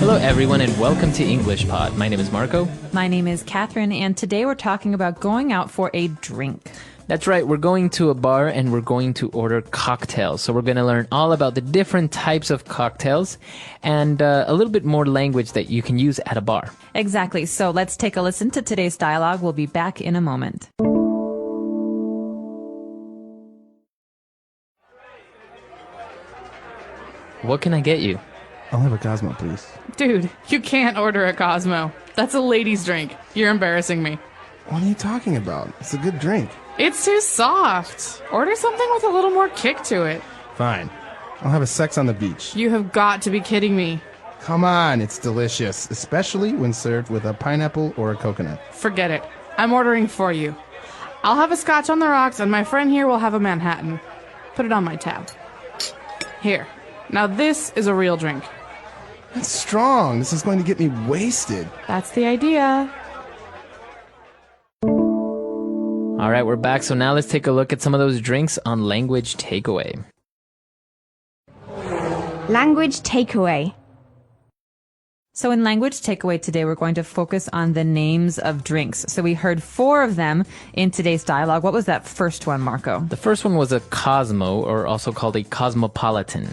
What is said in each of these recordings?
Hello everyone and welcome to English Pod. My name is Marco. My name is Catherine, and today we're talking about going out for a drink. That's right, we're going to a bar and we're going to order cocktails. So we're going to learn all about the different types of cocktails and a little bit more language that you can use at a bar. Exactly. So let's take a listen to today's dialogue. We'll be back in a moment. What can I get you? I'll have a Cosmo, please. Dude, you can't order a Cosmo. That's a lady's drink. You're embarrassing me. What are you talking about? It's a good drink. It's too soft. Order something with a little more kick to it. Fine. I'll have a sex on the beach. You have got to be kidding me. Come on, it's delicious, especially when served with a pineapple or a coconut. Forget it. I'm ordering for you. I'll have a scotch on the rocks, and my friend here will have a Manhattan. Put it on my tab. Here. Now this is a real drink. That's strong. This is going to get me wasted. That's the idea. All right, we're back. So now let's take a look at some of those drinks on Language Takeaway. Language takeaway. So in Language Takeaway today, we're going to focus on the names of drinks. So we heard 4 of them in today's dialogue. What was that first one, Marco? The first one was a Cosmo, or also called a Cosmopolitan.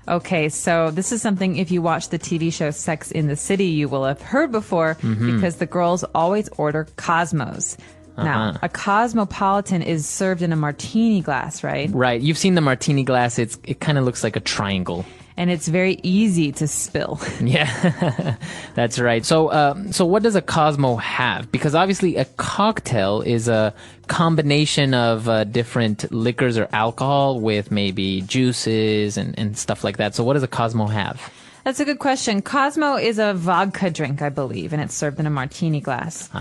Okay, so this is something, if you watch the TV show Sex in the City, you will have heard before, because the girls always order Cosmos. Now, a Cosmopolitan is served in a martini glass, right? Right. You've seen the martini glass. It kind of looks like a triangle. And it's very easy to spill. Yeah, that's right. So what does a Cosmo have? Because obviously a cocktail is a combination of different liquors or alcohol with maybe juices and stuff like that. So what does a Cosmo have? That's a good question. Cosmo is a vodka drink, I believe, and it's served in a martini glass.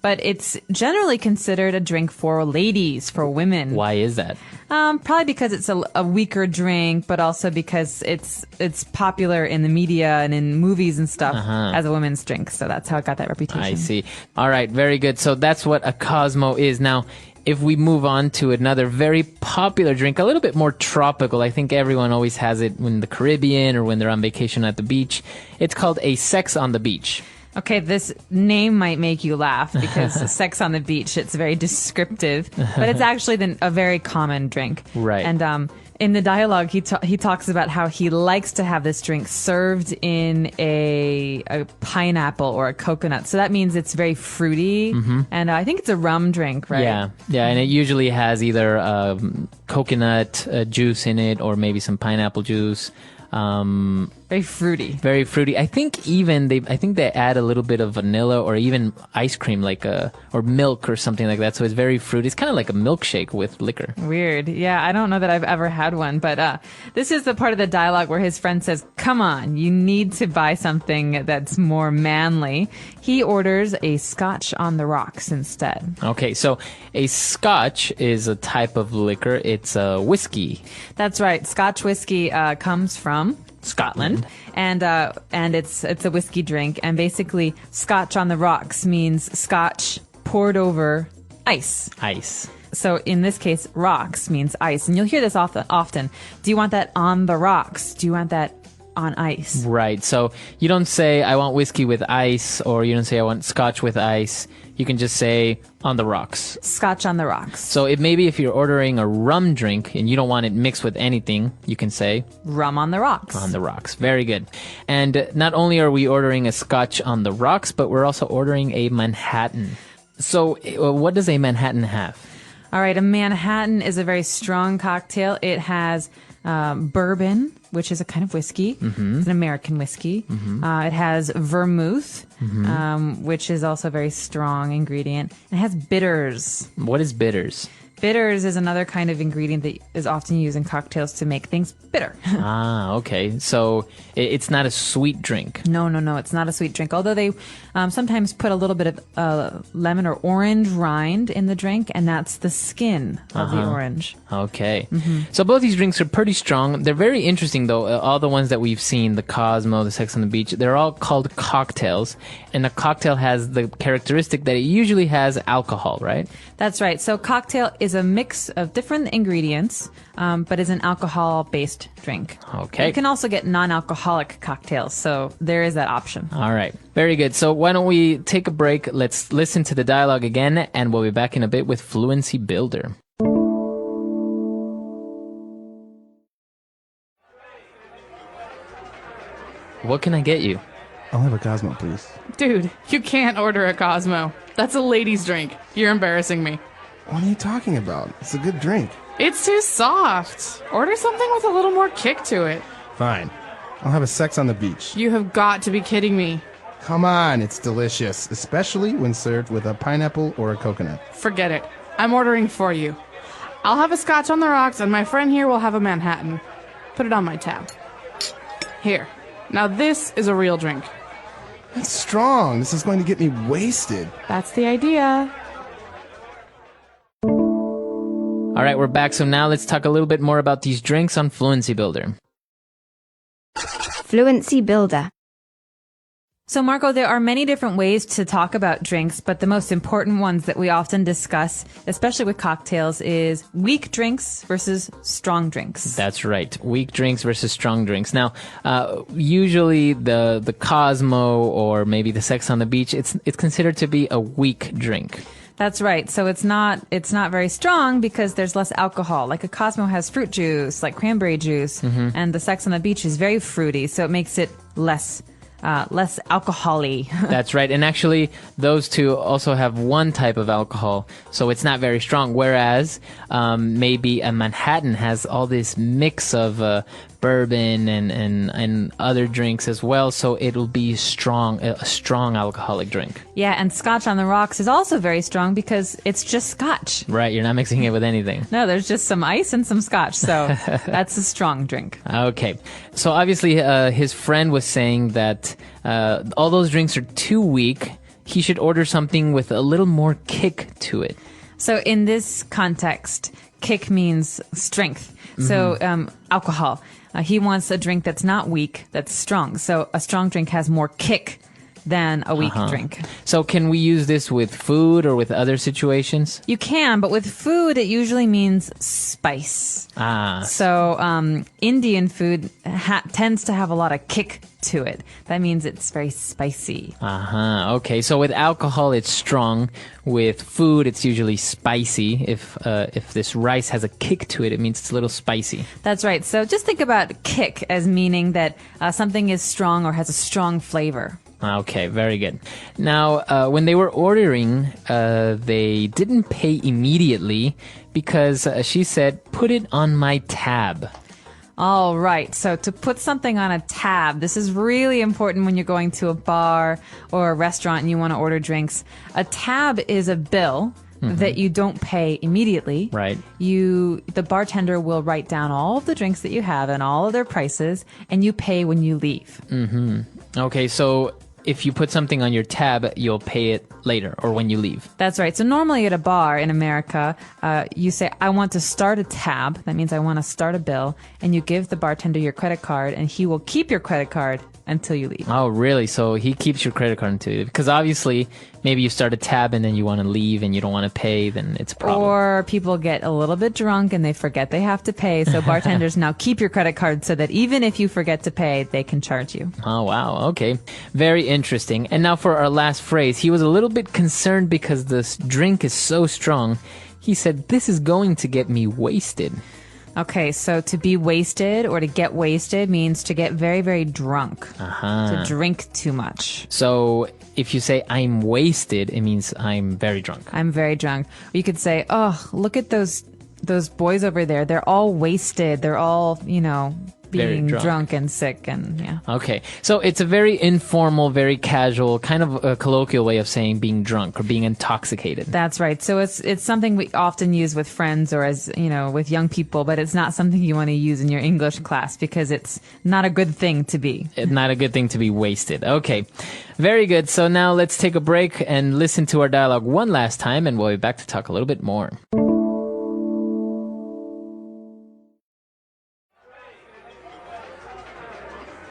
But it's generally considered a drink for ladies, for women. Why is that? Probably because it's a weaker drink, but also because it's popular in the media and in movies and stuff as a women's drink. So that's how it got that reputation. I see. All right, very good. So that's what a Cosmo is. Now, if we move on to another very popular drink, a little bit more tropical, I think everyone always has it in the Caribbean or when they're on vacation at the beach. It's called a Sex on the Beach. Okay, this name might make you laugh because Sex on the Beach, it's very descriptive, but it's actually a very common drink. Right. And in the dialogue, he talks about how he likes to have this drink served in a pineapple or a coconut. So that means it's very fruity, and I think it's a rum drink, right? Yeah, and it usually has either coconut juice in it or maybe some pineapple juice. Very fruity. Very fruity. I think they add a little bit of vanilla or even ice cream, or milk or something like that. So it's very fruity. It's kind of like a milkshake with liquor. Weird. Yeah, I don't know that I've ever had one, but this is the part of the dialogue where his friend says, "Come on, you need to buy something that's more manly." He orders a Scotch on the rocks instead. Okay, so a Scotch is a type of liquor. It's a whiskey. That's right. Scotch whiskey comes from Scotland, and it's a whiskey drink, and basically Scotch on the rocks means Scotch poured over ice. So in this case, rocks means ice, and you'll hear this often. Do you want that on the rocks? Do you want that on ice? Right. So you don't say I want whiskey with ice, or you don't say I want Scotch with ice. You can just say on the rocks. Scotch on the rocks. So maybe if you're ordering a rum drink and you don't want it mixed with anything, you can say rum on the rocks. On the rocks. Very good. And not only are we ordering a Scotch on the rocks, but we're also ordering a Manhattan. So what does a Manhattan have? All right, a Manhattan is a very strong cocktail. It has bourbon, which is a kind of whiskey. It's an American whiskey. It has vermouth, which is also a very strong ingredient. It has bitters. What is bitters? Bitters is another kind of ingredient that is often used in cocktails to make things bitter. Okay. So it's not a sweet drink. No, it's not a sweet drink. Although they sometimes put a little bit of lemon or orange rind in the drink, and that's the skin of the orange. Okay. So both these drinks are pretty strong. They're very interesting, though. All the ones that we've seen, the Cosmo, the Sex on the Beach, they're all called cocktails. And a cocktail has the characteristic that it usually has alcohol, right? That's right. So cocktail is is a mix of different ingredients, but is an alcohol-based drink. Okay. You can also get non-alcoholic cocktails, so there is that option. All right. Very good. So why don't we take a break? Let's listen to the dialogue again, and we'll be back in a bit with Fluency Builder. What can I get you? I'll have a Cosmo, please. Dude, you can't order a Cosmo. That's a lady's drink. You're embarrassing me. What are you talking about? It's a good drink. It's too soft. Order something with a little more kick to it. Fine. I'll have a sex on the beach. You have got to be kidding me. Come on, it's delicious, especially when served with a pineapple or a coconut. Forget it. I'm ordering for you. I'll have a scotch on the rocks, and my friend here will have a Manhattan. Put it on my tab. Here. Now this is a real drink. That's strong. This is going to get me wasted. That's the idea. All right, we're back. So now let's talk a little bit more about these drinks on Fluency Builder. Fluency Builder. So, Marco, there are many different ways to talk about drinks, but the most important ones that we often discuss, especially with cocktails, is weak drinks versus strong drinks. That's right. Weak drinks versus strong drinks. Now, usually the Cosmo or maybe the Sex on the Beach, it's considered to be a weak drink. That's right. So it's not very strong because there's less alcohol. Like a Cosmo has fruit juice, like cranberry juice, and the Sex on the Beach is very fruity, so it makes it less alcohol-y. That's right. And actually, those two also have one type of alcohol, so it's not very strong. Whereas maybe a Manhattan has all this mix of bourbon and other drinks as well, so it'll be a strong alcoholic drink. Yeah, and Scotch on the rocks is also very strong because it's just Scotch. Right, you're not mixing it with anything. No, there's just some ice and some Scotch, so that's a strong drink. Okay, so obviously his friend was saying that all those drinks are too weak. He should order something with a little more kick to it. So in this context, kick means strength. So alcohol. He wants a drink that's not weak, that's strong. So a strong drink has more kick than a weak drink. So can we use this with food or with other situations? You can, but with food, it usually means spice. So Indian food tends to have a lot of kick to it. That means it's very spicy. Okay, so with alcohol, it's strong. With food, it's usually spicy. If this rice has a kick to it, it means it's a little spicy. That's right. So just think about kick as meaning that something is strong or has a strong flavor. Okay, very good. Now, when they were ordering, they didn't pay immediately because she said, "Put it on my tab." All right. So to put something on a tab, this is really important when you're going to a bar or a restaurant and you want to order drinks. A tab is a bill that you don't pay immediately. Right. The bartender will write down all of the drinks that you have and all of their prices, and you pay when you leave. Okay, so if you put something on your tab, you'll pay it later or when you leave. That's right. So normally at a bar in America, you say, "I want to start a tab." That means I want to start a bill. And you give the bartender your credit card, and he will keep your credit card until you leave. Oh, really? So he keeps your credit card until you leave? Because obviously, maybe you start a tab and then you want to leave and you don't want to pay, then it's a problem. Or people get a little bit drunk and they forget they have to pay. So bartenders now keep your credit card so that even if you forget to pay, they can charge you. Oh, wow. Okay. Very interesting. And now for our last phrase. He was a little bit concerned because this drink is so strong. He said, "This is going to get me wasted." Okay, so to be wasted or to get wasted means to get very, very drunk. To drink too much. So if you say, "I'm wasted," it means I'm very drunk. I'm very drunk. Or you could say, "Oh, look at those boys over there. They're all wasted. They're all, being drunk and sick," and yeah. Okay, so it's a very informal, very casual, kind of a colloquial way of saying being drunk or being intoxicated. That's right. So it's something we often use with friends or as, with young people, but it's not something you want to use in your English class because it's not a good thing to be. It's not a good thing to be wasted. Okay, very good. So now let's take a break and listen to our dialogue one last time, and we'll be back to talk a little bit more.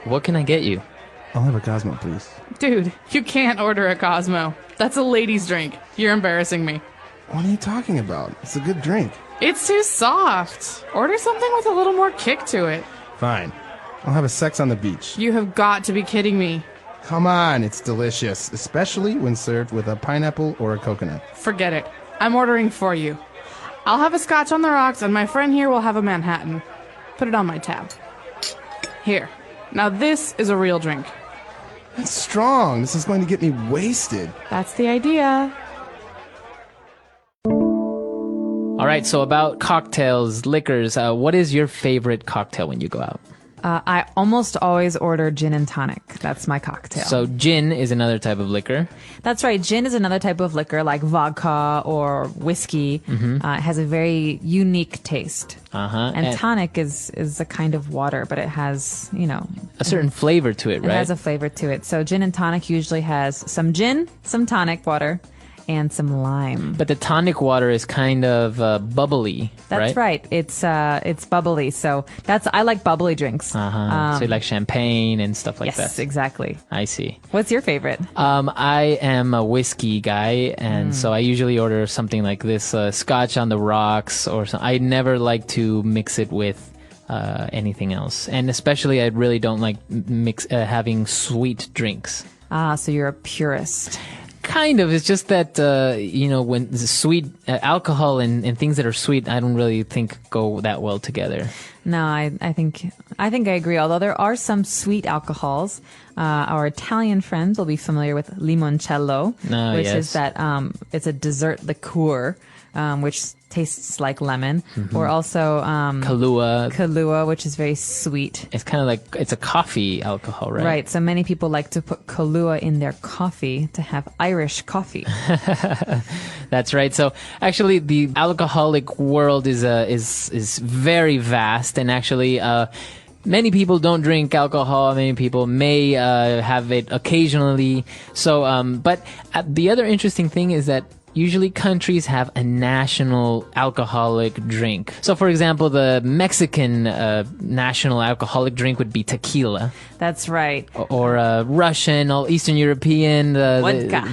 What can I get you? I'll have a Cosmo, please. Dude, you can't order a Cosmo. That's a lady's drink. You're embarrassing me. What are you talking about? It's a good drink. It's too soft. Order something with a little more kick to it. Fine. I'll have a sex on the beach. You have got to be kidding me. Come on, it's delicious, especially when served with a pineapple or a coconut. Forget it. I'm ordering for you. I'll have a scotch on the rocks, and my friend here will have a Manhattan. Put it on my tab. Here. Now this is a real drink. That's strong. This is going to get me wasted. That's the idea. All right, so about cocktails, liquors, what is your favorite cocktail when you go out? I almost always order gin and tonic. That's my cocktail. So gin is another type of liquor. That's right. Gin is another type of liquor like vodka or whiskey. It has a very unique taste. And tonic is a kind of water, but it has, a certain flavor to it, right? It has a flavor to it. So gin and tonic usually has some gin, some tonic water, and some lime. But the tonic water is kind of bubbly, That's right. It's bubbly. So I like bubbly drinks. So you like champagne and stuff like that? Yes, exactly. I see. What's your favorite? I am a whiskey guy, and so I usually order something like this, scotch on the rocks, or I never like to mix it with anything else. And especially, I really don't like having sweet drinks. So you're a purist. Kind of. It's just that, when the sweet alcohol and things that are sweet, I don't really think go that well together. No, I think I agree. Although there are some sweet alcohols. Our Italian friends will be familiar with limoncello, which is that it's a dessert liqueur, which tastes like lemon, or also Kahlua, which is very sweet. It's kind of like it's a coffee alcohol, right? Right. So many people like to put Kahlua in their coffee to have Irish coffee. That's right. So actually, the alcoholic world is very vast, and actually, many people don't drink alcohol. Many people may have it occasionally. So, but the other interesting thing is that usually countries have a national alcoholic drink. So, for example, the Mexican national alcoholic drink would be tequila. That's right. Or Russian, or Eastern European,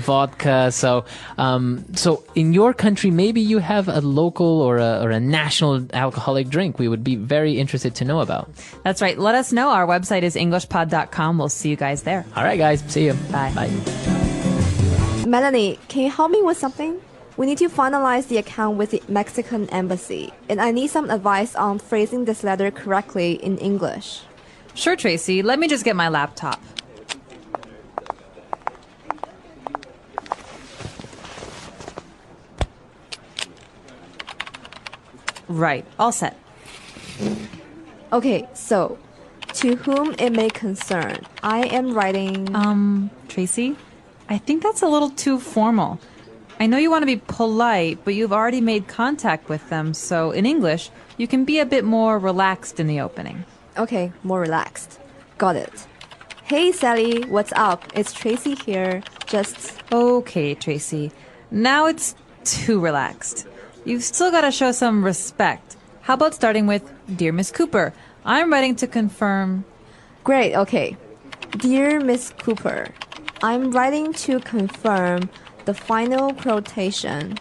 vodka. So in your country, maybe you have a local or a national alcoholic drink we would be very interested to know about. That's right. Let us know. Our website is englishpod.com. We'll see you guys there. All right, guys. See you. Bye. Bye. Melanie, can you help me with something? We need to finalize the account with the Mexican embassy, and I need some advice on phrasing this letter correctly in English. Sure, Tracy. Let me just get my laptop. Right. All set. Okay, so, to whom it may concern, I am writing... Tracy? I think that's a little too formal. I know you want to be polite, but you've already made contact with them, so in English, you can be a bit more relaxed in the opening. Okay, more relaxed. Got it. Hey, Sally, what's up? It's Tracy here. Just... Okay, Tracy. Now it's too relaxed. You've still got to show some respect. How about starting with, Dear Miss Cooper, I'm writing to confirm... Great, okay. Dear Miss Cooper, I'm writing to confirm the final quotation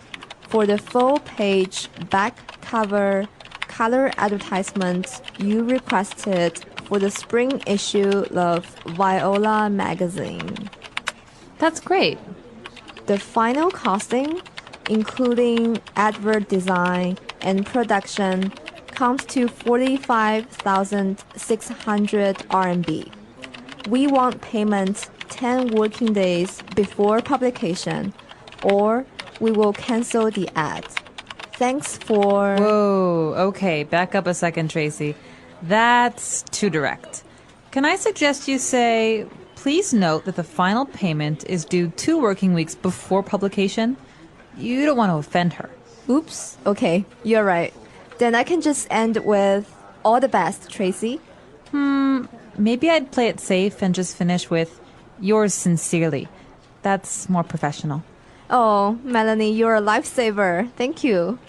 for the full-page back cover color advertisement you requested for the spring issue of Viola magazine. That's great. The final costing, including advert design and production, comes to 45,600 RMB. We want payment 10 working days before publication, or we will cancel the ad. Thanks for... Whoa, okay, back up a second, Tracy. That's too direct. Can I suggest you say, please note that the final payment is due 2 working weeks before publication? You don't want to offend her. Oops, okay, you're right. Then I can just end with, all the best, Tracy. Maybe I'd play it safe and just finish with, yours sincerely. That's more professional. Oh, Melanie, you're a lifesaver. Thank you.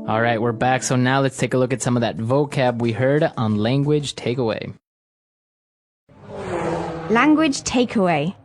All right, we're back. So now let's take a look at some of that vocab we heard on Language Takeaway. Language takeaway.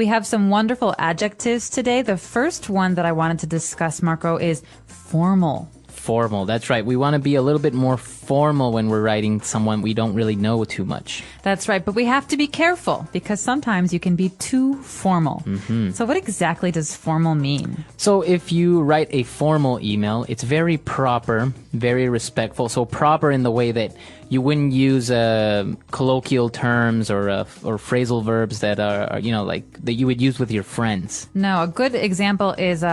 We have some wonderful adjectives today. The first one that I wanted to discuss, Marco, is formal. Formal, that's right. We want to be a little bit more formal when we're writing someone we don't really know too much. That's right, but we have to be careful because sometimes you can be too formal. So what exactly does formal mean? So if you write a formal email, it's very proper, very respectful. So proper in the way that you wouldn't use colloquial terms or phrasal verbs that are, like that you would use with your friends. No, a good example is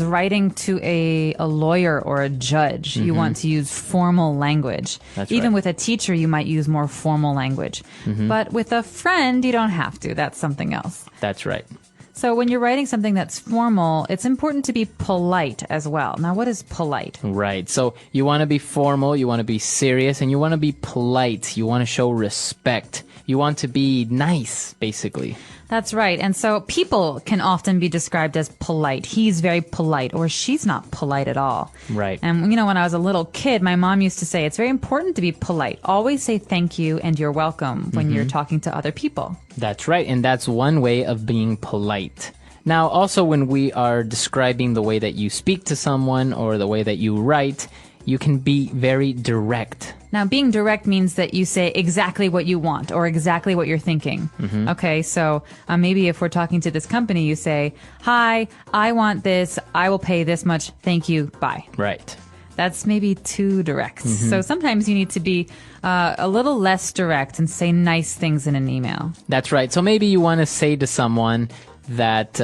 writing to a lawyer or a judge. You want to use formal language. That's Even right. with a teacher, you might use more formal language. But with a friend, you don't have to. That's something else. That's right. So when you're writing something that's formal, it's important to be polite as well. Now, what is polite? Right. So you want to be formal, you want to be serious, and you want to be polite. You want to show respect. You want to be nice, basically. That's right. And so people can often be described as polite. He's very polite, or she's not polite at all. Right. And, when I was a little kid, my mom used to say it's very important to be polite. Always say thank you and you're welcome when you're talking to other people. That's right. And that's one way of being polite. Now, also when we are describing the way that you speak to someone or the way that you write, you can be very direct. Now, being direct means that you say exactly what you want or exactly what you're thinking. Okay, so maybe if we're talking to this company, you say, hi, I want this, I will pay this much, thank you, bye. Right. That's maybe too direct. So sometimes you need to be a little less direct and say nice things in an email. That's right. So maybe you want to say to someone that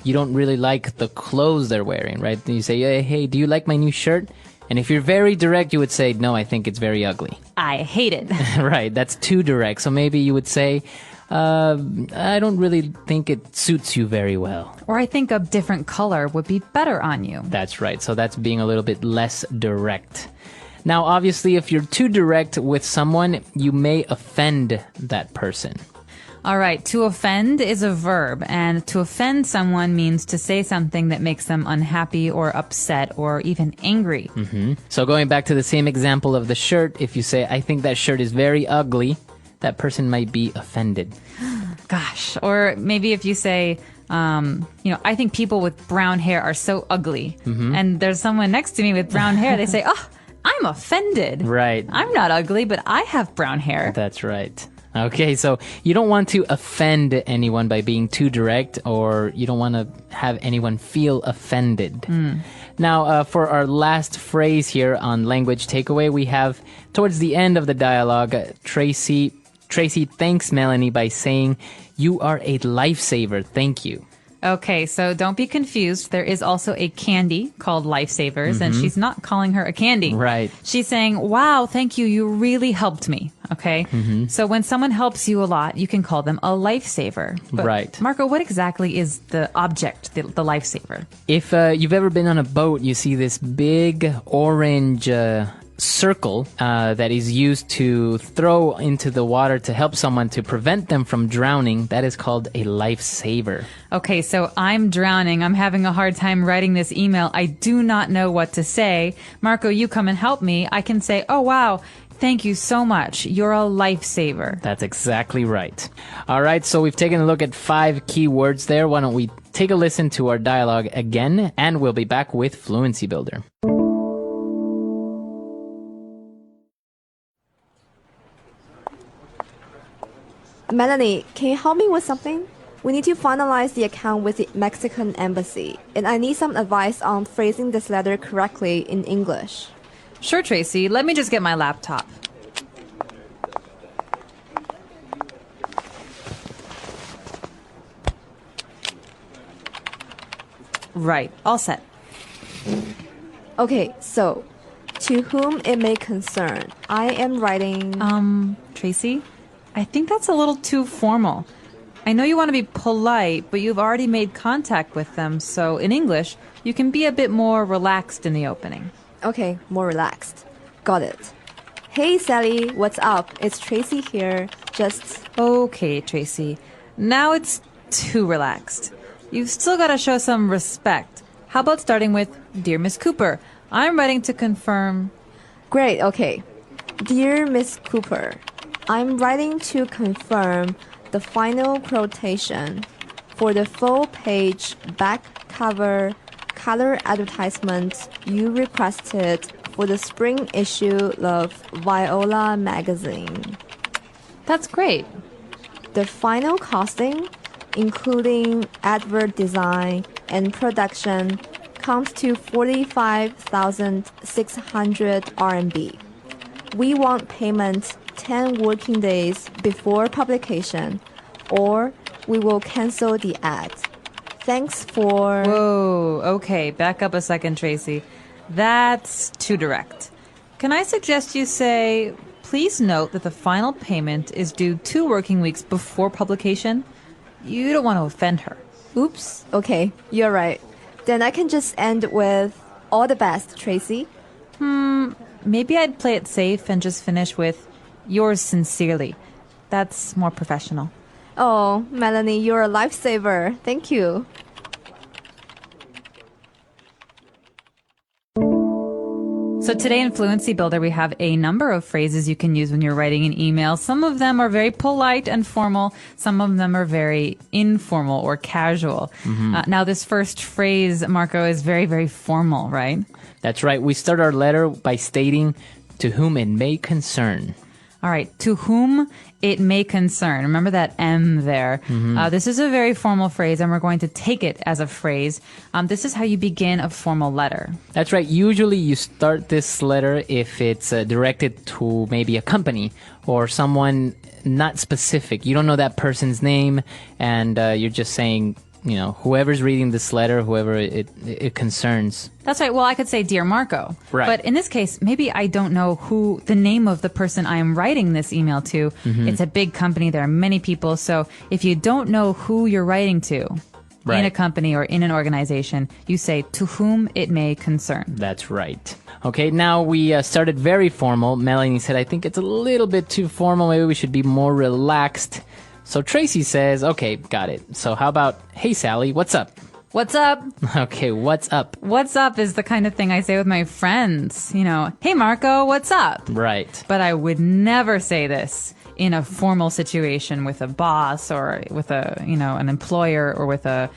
you don't really like the clothes they're wearing, right? And you say, hey, do you like my new shirt? And if you're very direct, you would say, no, I think it's very ugly. I hate it. Right, that's too direct. So maybe you would say, I don't really think it suits you very well. Or I think a different color would be better on you. That's right. So that's being a little bit less direct. Now, obviously, if you're too direct with someone, you may offend that person. All right, to offend is a verb, and to offend someone means to say something that makes them unhappy or upset or even angry. So going back to the same example of the shirt, if you say, I think that shirt is very ugly, that person might be offended. Gosh. Or maybe if you say, I think people with brown hair are so ugly, and there's someone next to me with brown hair, they say, oh, I'm offended. Right. I'm not ugly, but I have brown hair. That's right. Okay, so you don't want to offend anyone by being too direct, or you don't want to have anyone feel offended. Now, for our last phrase here on language takeaway, we have towards the end of the dialogue, Tracy thanks Melanie by saying, "You are a lifesaver, thank you." Okay, so don't be confused. There is also a candy called Lifesavers, and she's not calling her a candy. Right. She's saying, wow, thank you. You really helped me. Okay? So when someone helps you a lot, you can call them a lifesaver. But Right. Marco, what exactly is the object, the lifesaver? If you've ever been on a boat, you see this big orange circle that is used to throw into the water to help someone to prevent them from drowning. That is called a lifesaver. Okay, so I'm drowning. I'm having a hard time writing this email. I do not know what to say. Marco, you come and help me. I can say, oh, wow, thank you so much. You're a lifesaver. That's exactly right. All right, so we've taken a look at 5 key words there. Why don't we take a listen to our dialogue again, and we'll be back with Fluency Builder. Melanie, can you help me with something? We need to finalize the account with the Mexican embassy, and I need some advice on phrasing this letter correctly in English. Sure, Tracy. Let me just get my laptop. Right. All set. Okay, so, to whom it may concern, I am writing... Tracy, I think that's a little too formal. I know you want to be polite, but you've already made contact with them, so in English, you can be a bit more relaxed in the opening. Okay, more relaxed. Got it. Hey, Sally, what's up? It's Tracy here. Just... Okay, Tracy. Now it's too relaxed. You've still got to show some respect. How about starting with, Dear Miss Cooper, I'm writing to confirm... Great, okay. Dear Miss Cooper, I'm writing to confirm the final quotation for the full-page back cover color advertisement you requested for the spring issue of Viola magazine. That's great. The final costing, including advert design and production, comes to 45,600 RMB. We want payment 10 working days before publication, or we will cancel the ad. Thanks for... Whoa, okay, back up a second, Tracy. That's too direct. Can I suggest you say, please note that the final payment is due 2 working weeks before publication? You don't want to offend her. Oops, okay, you're right. Then I can just end with, all the best, Tracy. Maybe I'd play it safe and just finish with, yours sincerely. That's more professional. Oh, Melanie, you're a lifesaver. Thank you. So today in Fluency Builder, we have a number of phrases you can use when you're writing an email. Some of them are very polite and formal. Some of them are very informal or casual. Now, this first phrase, Marco, is very, very formal, right? That's right. We start our letter by stating, to whom it may concern. All right. To whom it may concern. Remember that M there. This is a very formal phrase, and we're going to take it as a phrase. This is how you begin a formal letter. That's right. Usually you start this letter if it's directed to maybe a company or someone not specific. You don't know that person's name, and you're just saying, you know, whoever's reading this letter, whoever it concerns. That's right. Well, I could say, Dear Marco. Right. But in this case, maybe I don't know who the name of the person I am writing this email to. It's a big company. There are many people. So if you don't know who you're writing to in a company or in an organization, you say, to whom it may concern. That's right. Okay, now we started very formal. Melanie said, I think it's a little bit too formal. Maybe we should be more relaxed. So Tracy says, okay, got it. So how about, hey, Sally, what's up? What's up? Okay, what's up? What's up is the kind of thing I say with my friends. You know, hey, Marco, what's up? Right. But I would never say this in a formal situation with a boss or with a, you know, an employer or with a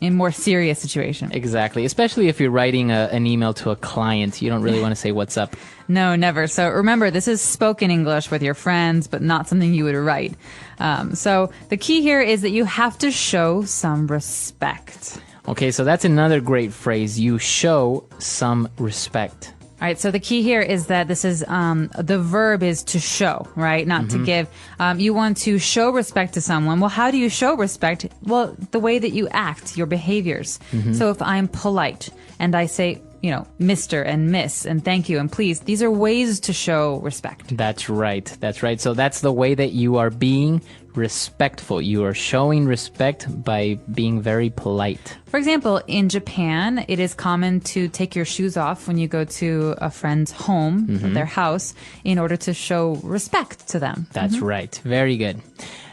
in more serious situation. Exactly. Especially if you're writing an email to a client. You don't really want to say what's up. No, never. So remember, this is spoken English with your friends, but not something you would write. So the key here is that you have to show some respect. Okay, so that's another great phrase. You show some respect. All right, so the key here is that this is, the verb is to show, right? Not to give. You want to show respect to someone. Well, how do you show respect? Well, the way that you act, your behaviors. So if I'm polite and I say, you know, Mr. and Miss and thank you and please, these are ways to show respect. That's right. That's right. So that's the way that you are being respectful. You are showing respect by being very polite. For example, in Japan, it is common to take your shoes off when you go to a friend's home, their house, in order to show respect to them. That's right. Very good.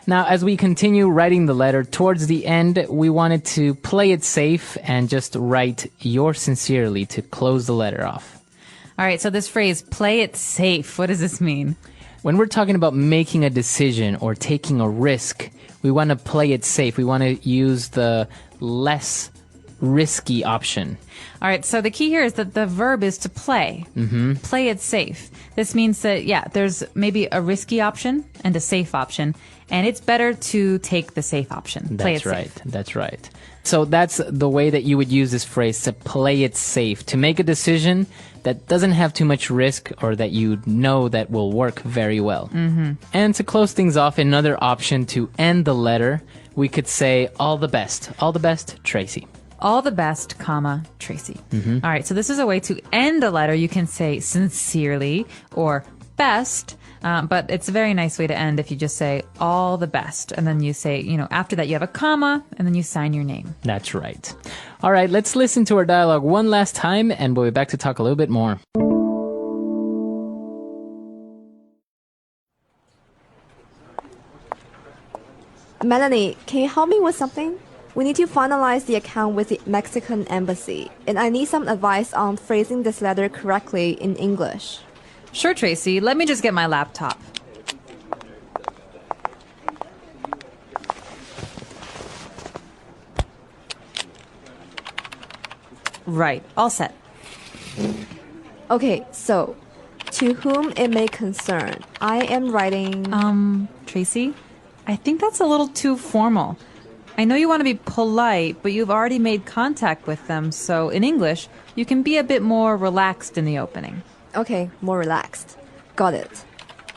Now, as we continue writing the letter, towards the end, we wanted to play it safe and just write yours sincerely to close the letter off. All right, so this phrase, play it safe, what does this mean? When we're talking about making a decision or taking a risk, we want to play it safe. We want to use the less risky option. All right, so the key here is that the verb is to play. Play it safe. This means that, yeah, there's maybe a risky option and a safe option, and it's better to take the safe option. Play it right. safe. That's right. So that's the way that you would use this phrase, to play it safe, to make a decision that doesn't have too much risk or that you know that will work very well. And to close things off, another option to end the letter, we could say, all the best. All the best, Tracy. All the best, comma, Tracy. All right, so this is a way to end a letter. You can say sincerely or best, but it's a very nice way to end if you just say all the best. And then you say, you know, after that you have a comma, and then you sign your name. That's right. All right, let's listen to our dialogue one last time, and we'll be back to talk a little bit more. Melanie, can you help me with something? We need to finalize the account with the Mexican embassy, and I need some advice on phrasing this letter correctly in English. Sure, Tracy. Let me just get my laptop. Right. All set. Okay, so, to whom it may concern, I am writing... Tracy, I think that's a little too formal. I know you want to be polite, but you've already made contact with them, so in English, you can be a bit more relaxed in the opening. Okay, more relaxed. Got it.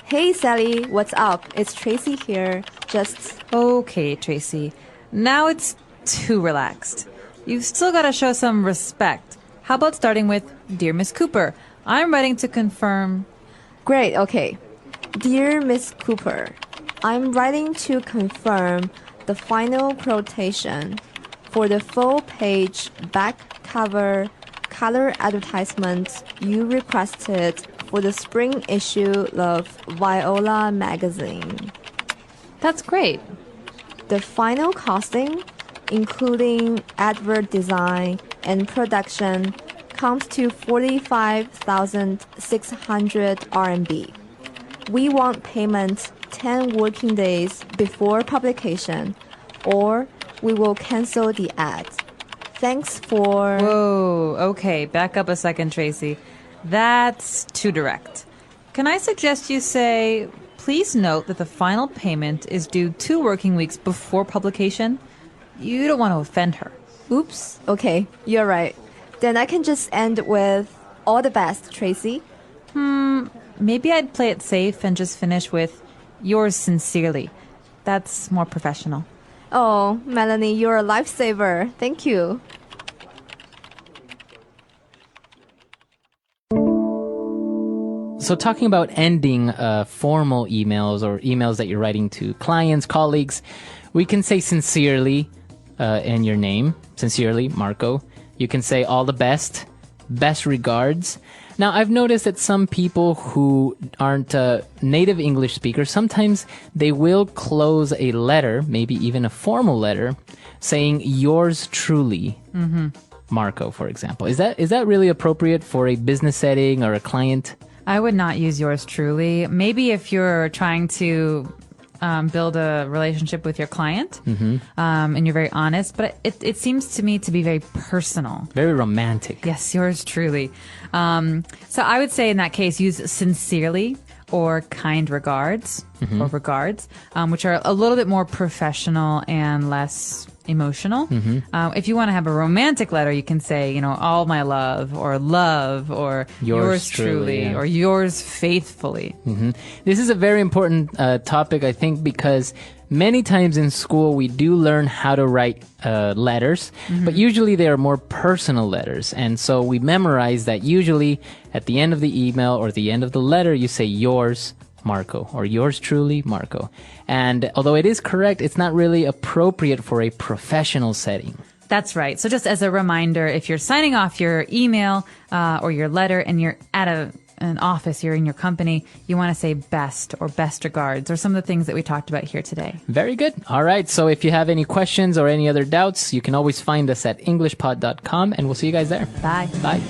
Hey, Sally, what's up? It's Tracy here. Just... Okay, Tracy. Now it's too relaxed. You've still got to show some respect. How about starting with, Dear Miss Cooper, I'm writing to confirm... Great, okay. Dear Miss Cooper, I'm writing to confirm the final quotation for the full-page back cover color advertisement you requested for the spring issue of Viola magazine. That's great. The final costing, including advert design and production, comes to 45,600 RMB. We want payment 10 working days before publication, or we will cancel the ad. Thanks for... Whoa, okay, back up a second, Tracy. That's too direct. Can I suggest you say, please note that the final payment is due 2 working weeks before publication? You don't want to offend her. Oops, okay, you're right. Then I can just end with, all the best, Tracy. Maybe I'd play it safe and just finish with, yours sincerely. That's more professional. Oh, Melanie, you're a lifesaver. Thank you. So talking about ending formal emails or emails that you're writing to clients, colleagues, we can say sincerely in your name. Sincerely, Marco. You can say all the best, best regards. Now, I've noticed that some people who aren't native English speakers, sometimes they will close a letter, maybe even a formal letter, saying yours truly, Marco, for example. Is that really appropriate for a business setting or a client? I would not use yours truly. Maybe if you're trying to build a relationship with your client and you're very honest, but it seems to me to be very personal. Very romantic. Yes, yours truly. So I would say in that case, use sincerely or kind regards or regards, which are a little bit more professional and less emotional. If you want to have a romantic letter, you can say, all my love or yours truly yeah. or yours faithfully. This is a very important topic, I think, because many times in school we do learn how to write letters, but usually they are more personal letters. And so we memorize that usually at the end of the email or the end of the letter, you say yours, Marco, or yours truly, Marco. And although it is correct, it's not really appropriate for a professional setting. That's right. So just as a reminder, if you're signing off your email or your letter and you're at an office, you're in your company, you want to say best or best regards or some of the things that we talked about here today. Very good. All right. So if you have any questions or any other doubts, you can always find us at englishpod.com, and we'll see you guys there. Bye. Bye.